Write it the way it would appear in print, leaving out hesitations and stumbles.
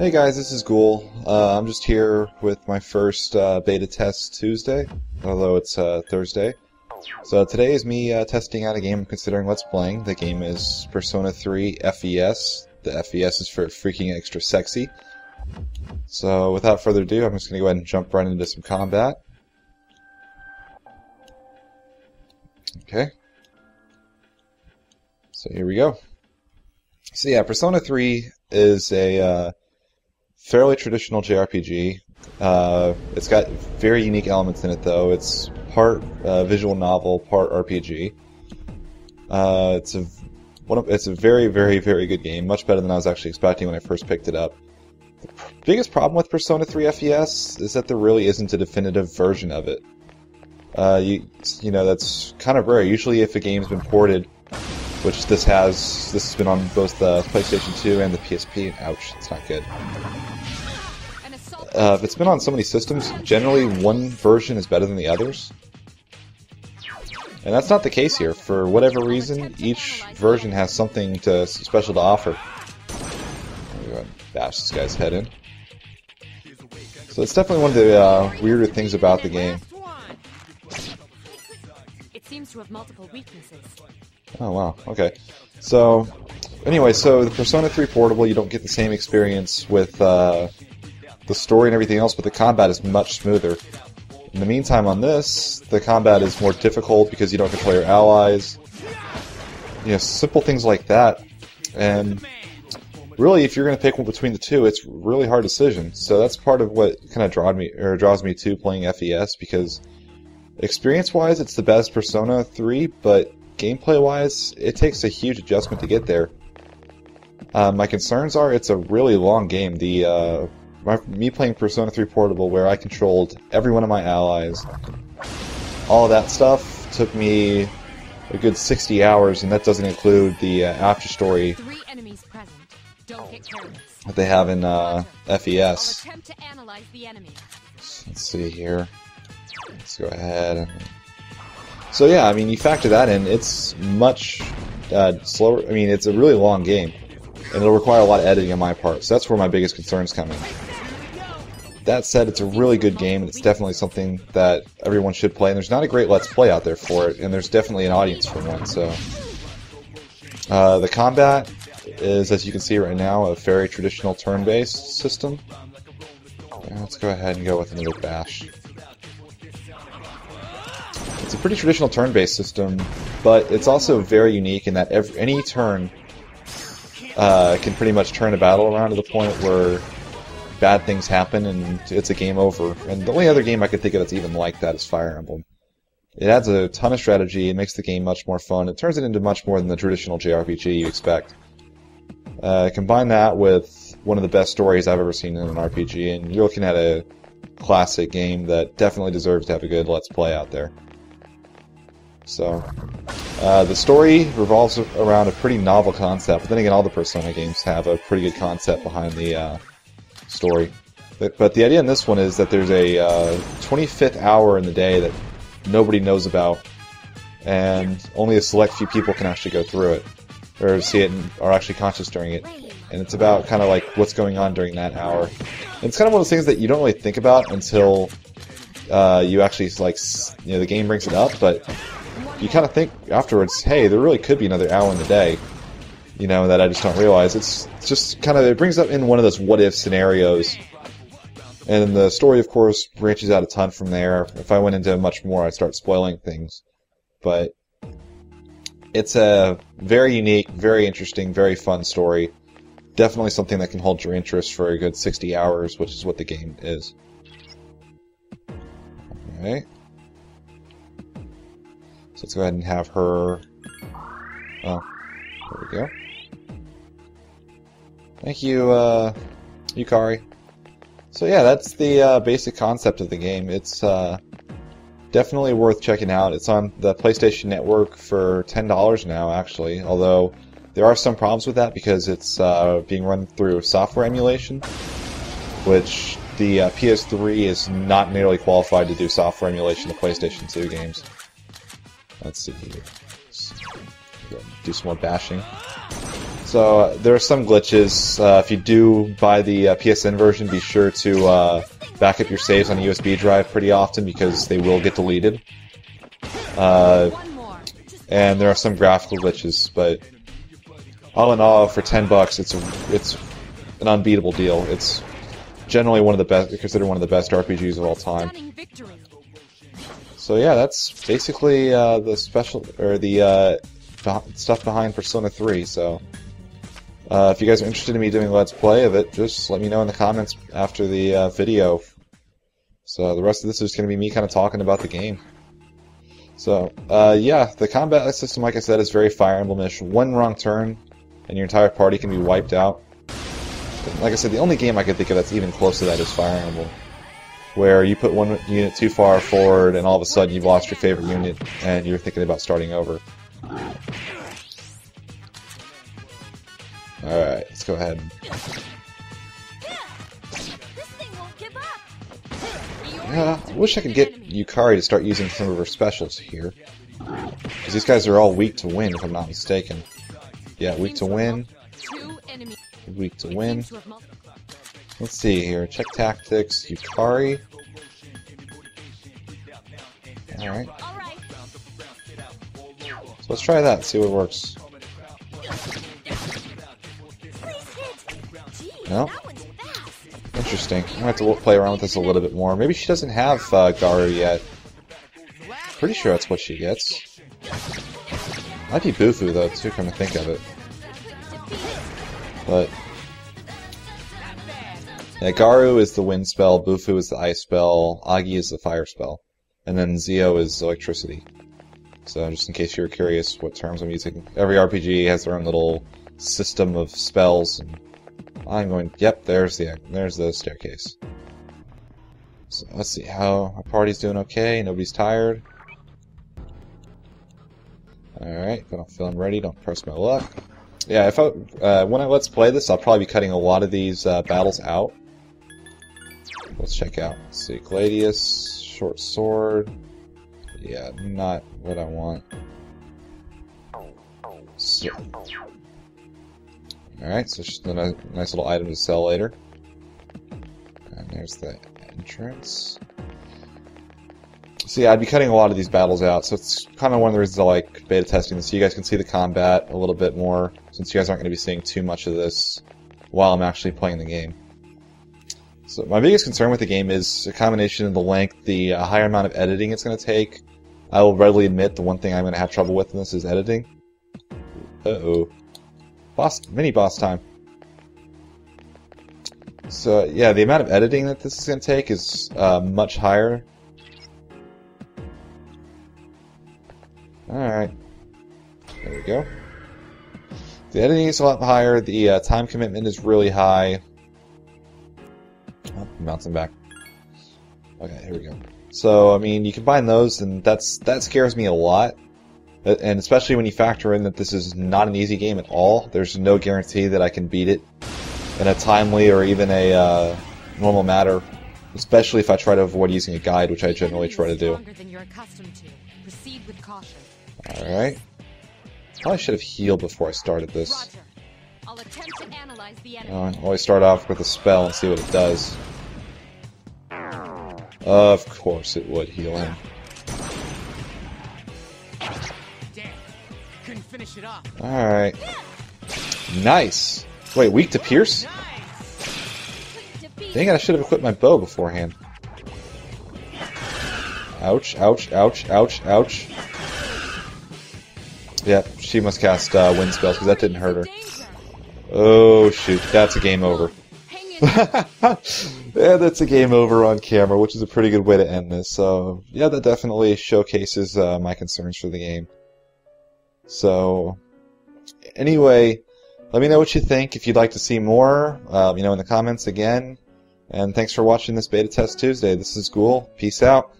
Hey guys, this is Ghoul. I'm just here with my first beta test Tuesday, although it's Thursday. So today is me testing out a game I'm considering let's playing. The game is Persona 3 FES. The FES is for freaking extra sexy. So without further ado, I'm just going to go ahead and jump right into some combat. Okay. So here we go. So yeah, Persona 3 is a fairly traditional JRPG. It's got very unique elements in it, though. It's part visual novel, part RPG. It's a very, very, very good game. Much better than I was actually expecting when I first picked it up. The biggest problem with Persona 3 FES is that there really isn't a definitive version of it. You know, that's kind of rare. Usually, if a game's been ported, which this has been on both the PlayStation 2 and the PSP. Ouch, it's not good. If it's been on so many systems, generally one version is better than the others. And that's not the case here. For whatever reason, each version has something special to offer. I'm going to bash this guy's head in. So it's definitely one of the weirder things about the game. It seems to have multiple weaknesses. Oh wow, okay. So, anyway, so the Persona 3 Portable, you don't get the same experience with the story and everything else, but the combat is much smoother. In the meantime, on this, the combat is more difficult because you don't control your allies. You know, simple things like that. And really, if you're going to pick one between the two, it's a really hard decision. So that's part of what kind of draws me to playing FES, because experience-wise, it's the best Persona 3, but gameplay-wise, it takes a huge adjustment to get there. My concerns are it's a really long game. Me playing Persona 3 Portable, where I controlled every one of my allies, all of that stuff took me a good 60 hours, and that doesn't include the after story that they have in FES. Let's see here. Let's go ahead. So yeah, I mean, you factor that in, it's much slower. I mean, it's a really long game, and it'll require a lot of editing on my part, so that's where my biggest concerns come in. That said, it's a really good game, and it's definitely something that everyone should play, and there's not a great Let's Play out there for it, and there's definitely an audience for one, so... the combat is, as you can see right now, a very traditional turn-based system. Let's go ahead and go with another bash. It's a pretty traditional turn-based system, but it's also very unique in that any turn can pretty much turn a battle around to the point where bad things happen and it's a game over. And the only other game I could think of that's even like that is Fire Emblem. It adds a ton of strategy, it makes the game much more fun, it turns it into much more than the traditional JRPG you expect. Combine that with one of the best stories I've ever seen in an RPG, and you're looking at a classic game that definitely deserves to have a good Let's Play out there. So, the story revolves around a pretty novel concept, but then again, all the Persona games have a pretty good concept behind the story. But the idea in this one is that there's a 25th hour in the day that nobody knows about, and only a select few people can actually go through it, or see it, and are actually conscious during it. And it's about kind of like what's going on during that hour. And it's kind of one of those things that you don't really think about until you actually, like, you know, the game brings it up, but you kind of think afterwards, hey, there really could be another hour in the day, you know, that I just don't realize. It's just kind of, it brings up in one of those what-if scenarios. And the story, of course, branches out a ton from there. If I went into much more, I'd start spoiling things. But it's a very unique, very interesting, very fun story. Definitely something that can hold your interest for a good 60 hours, which is what the game is. Alright. So let's go ahead and have her... Oh, there we go. Thank you, Yukari. So yeah, that's the basic concept of the game. It's definitely worth checking out. It's on the PlayStation Network for $10 now, actually, although there are some problems with that because it's being run through software emulation, which the PS3 is not nearly qualified to do software emulation of PlayStation 2 games. Let's see here. Let's do some more bashing. So there are some glitches. If you do buy the PSN version, be sure to back up your saves on a USB drive pretty often because they will get deleted. And there are some graphical glitches, but all in all, for $10, it's an unbeatable deal. It's generally one of the best, considered one of the best RPGs of all time. So yeah, that's basically the special or the stuff behind Persona 3. So if you guys are interested in me doing a Let's Play of it, just let me know in the comments after the video. So the rest of this is going to be me kind of talking about the game. So yeah, the combat system, like I said, is very Fire Emblem-ish. One wrong turn, and your entire party can be wiped out. Like I said, the only game I can think of that's even close to that is Fire Emblem, where you put one unit too far forward, and all of a sudden you've lost your favorite unit, and you're thinking about starting over. Alright, let's go ahead. Yeah, I wish I could get Yukari to start using some of her specials here. Because these guys are all weak to win, if I'm not mistaken. Yeah, weak to win. Weak to win. Let's see here. Check tactics. Yukari. Alright. So let's try that, see what works. No? Interesting. I'm going to have to play around with this a little bit more. Maybe she doesn't have Garu yet. Pretty sure that's what she gets. Might be Bufu, though, too, come to think of it. But yeah, Garu is the wind spell, Bufu is the ice spell, Agi is the fire spell, and then Zio is electricity. So just in case you were curious what terms I'm using, every RPG has their own little system of spells, and I'm going, yep, there's the staircase. So let's see how our party's doing. Okay, nobody's tired. Alright, if I don't feel I'm ready, don't press my luck. Yeah, if when I Let's Play this, I'll probably be cutting a lot of these battles out. Let's check out. Let's see, Gladius, short sword. Yeah, not what I want. So, alright, so it's just a nice little item to sell later. And there's the entrance. So yeah, I'd be cutting a lot of these battles out, so it's kind of one of the reasons I like beta testing this, so you guys can see the combat a little bit more, since you guys aren't going to be seeing too much of this while I'm actually playing the game. So my biggest concern with the game is a combination of the length, the higher amount of editing it's going to take. I will readily admit the one thing I'm going to have trouble with in this is editing. Uh-oh. Mini-boss time. So yeah, the amount of editing that this is going to take is much higher. Alright. There we go. The editing is a lot higher, the time commitment is really high. Oh, I'm bouncing back. Okay, here we go. So, I mean, you combine those, and that scares me a lot. And especially when you factor in that this is not an easy game at all. There's no guarantee that I can beat it in a timely or even a normal manner. Especially if I try to avoid using a guide, which I generally try to do. Alright. Probably should have healed before I started this. I always start off with a spell and see what it does. Of course it would heal him. Alright. Nice! Wait, weak to pierce? Dang it, I should have equipped my bow beforehand. Ouch, ouch, ouch, ouch, ouch. Yeah, she must cast wind spells, because that didn't hurt her. Oh shoot, that's a game over. Yeah, that's a game over on camera, which is a pretty good way to end this. So, yeah, that definitely showcases my concerns for the game. So, anyway, let me know what you think. If you'd like to see more, in the comments again. And thanks for watching this Beta Test Tuesday. This is Ghoul. Peace out.